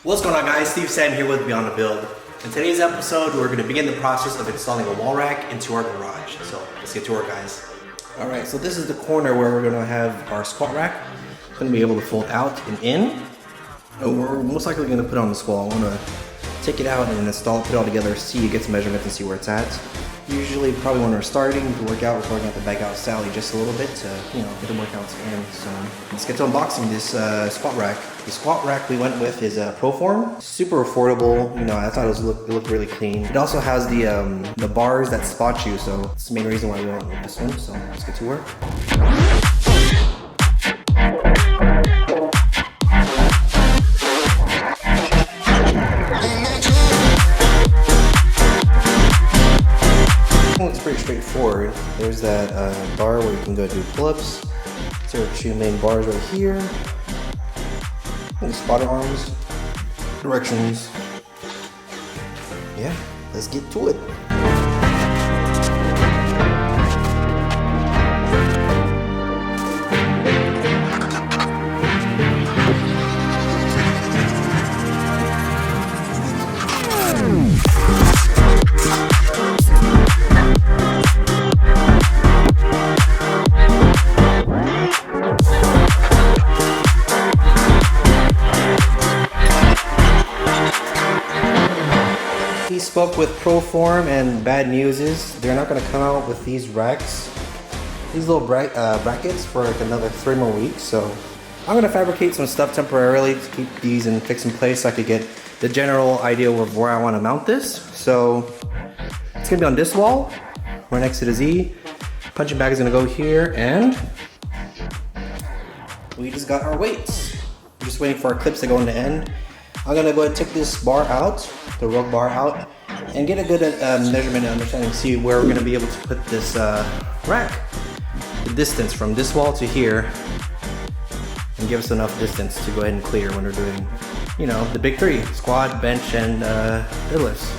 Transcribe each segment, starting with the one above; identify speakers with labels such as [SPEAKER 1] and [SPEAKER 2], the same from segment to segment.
[SPEAKER 1] What's going on, guys? Steve Sam here with Beyond the Build. In today's episode, we're going to begin the process of installing a wall rack into our garage. So let's get to work, guys. Alright, so this is the corner where we're going to have our squat rack. It's going to be able to fold out and in. And we're most likely going to put it on the wall. I want to take it out and install it, put it all together, see, get some measurements and see where it's at. Usually, probably when we're starting to work out, we're probably going to have to back out Sally just a little bit to, get the workouts in. So let's get to unboxing this squat rack. The squat rack we went with is a Proform. Super affordable. I thought it looked really clean. It also has the bars that spot you, so it's the main reason why we went with this one. So let's get to work. It's pretty straightforward. There's that bar where you can go do pull-ups. There are two main bars right here. And spotter arms, directions. Yeah, let's get to it. He spoke with Proform, and bad news is they're not going to come out with these racks, these little brackets for like another 3 more weeks. So I'm going to fabricate some stuff temporarily to keep these and fix in place so I could get the general idea of where I want to mount this. So it's going to be on this wall right next to the Z. Punching bag is going to go here, and we just got our weights. We're just waiting for our clips to go in the end. I'm going to go ahead and take this bar out, the rug bar out, and get a good measurement and understanding, see where we're going to be able to put this rack. The distance from this wall to here, and give us enough distance to go ahead and clear when we're doing, the big three: squat, bench, and deadlifts.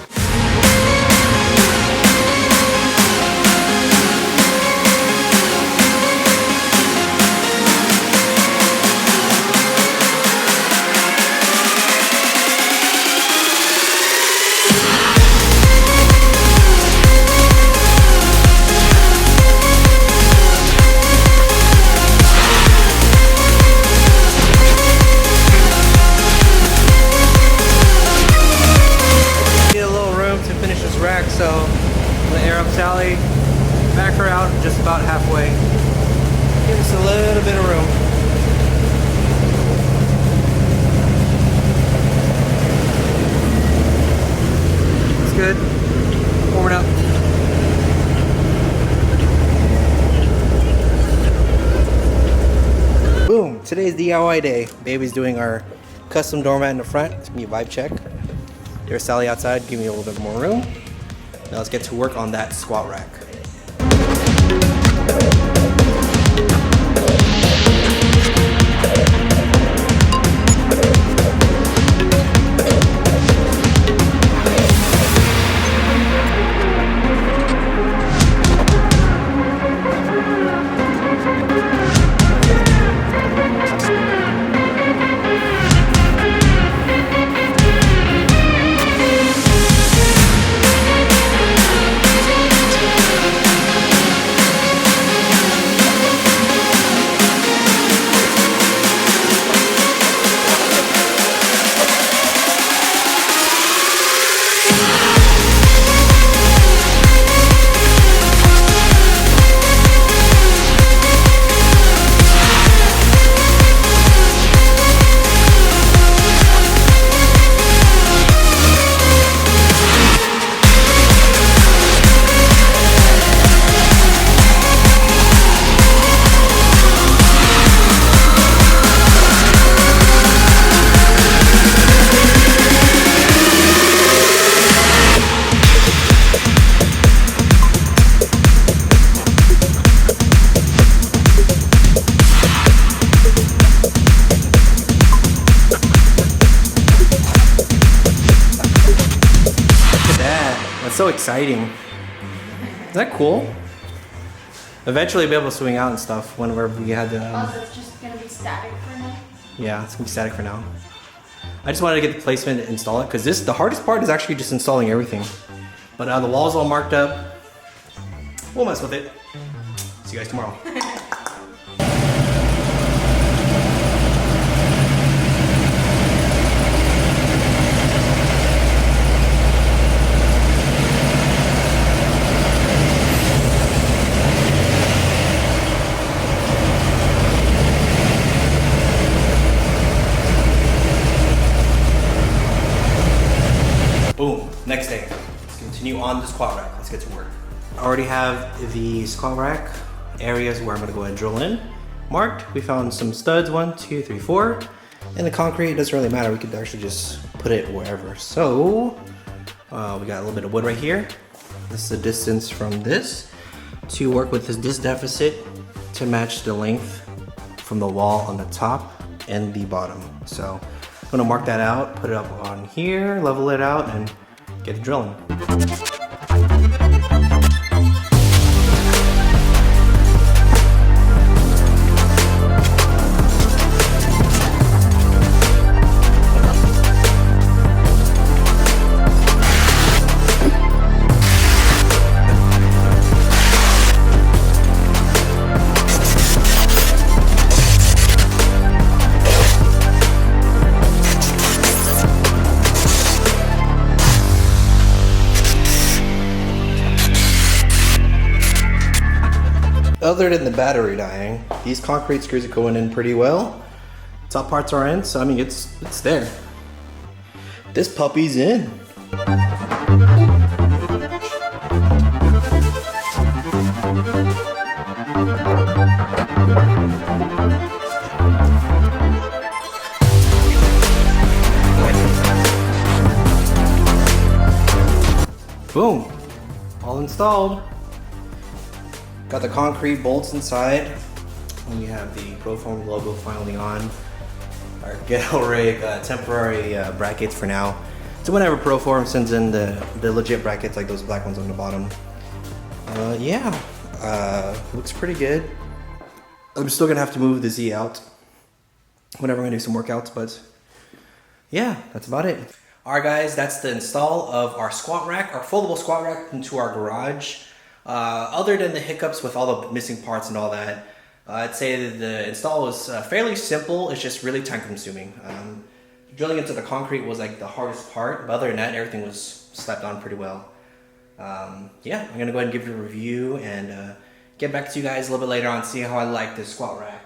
[SPEAKER 1] So I'm gonna air up Sally, back her out just about halfway. Give us a little bit of room. It's good. Warming up. Boom! Today's DIY day. Baby's doing our custom doormat in the front. It's gonna be a vibe check. There's Sally outside, give me a little bit more room. Now let's get to work on that squat rack. So exciting. Is that cool? Eventually be able to swing out and stuff whenever we had to.
[SPEAKER 2] So it's just gonna be static for now?
[SPEAKER 1] Yeah, it's gonna be static for now. I just wanted to get the placement and install it because the hardest part is actually just installing everything. But the wall's all marked up. We'll mess with it. See you guys tomorrow. Boom, next day. Let's continue on the squat rack. Let's get to work. I already have the squat rack areas where I'm gonna go ahead and drill in. Marked, we found some studs, 1, 2, 3, 4. And the concrete, it doesn't really matter. We could actually just put it wherever. So, we got a little bit of wood right here. This is the distance from this to work with this deficit to match the length from the wall on the top and the bottom. So, I'm gonna mark that out, put it up on here, level it out, and get it drilling. Other than the battery dying, these concrete screws are going in pretty well. Top parts are in, so I mean it's there. This puppy's in. Boom, all installed. Got the concrete bolts inside. And we have the Proform logo finally on. Our ghetto rig temporary brackets for now. So whenever Proform sends in the legit brackets, like those black ones on the bottom. Yeah, looks pretty good. I'm still gonna have to move the Z out whenever I'm gonna do some workouts, but yeah, that's about it. All right guys, that's the install of our squat rack, our foldable squat rack into our garage. Other than the hiccups with all the missing parts and all that, I'd say that the install was fairly simple. It's just really time consuming. Drilling into the concrete was like the hardest part, but other than that, everything was slapped on pretty well. Yeah, I'm gonna go ahead and give it a review and get back to you guys a little bit later on, see how I like this squat rack.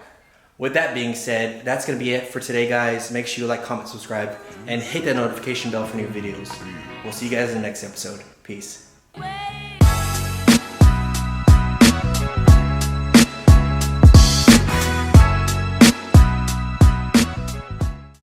[SPEAKER 1] With that being said, that's gonna be it for today guys. Make sure you like, comment, subscribe, and hit that notification bell for new videos. We'll see you guys in the next episode. Peace.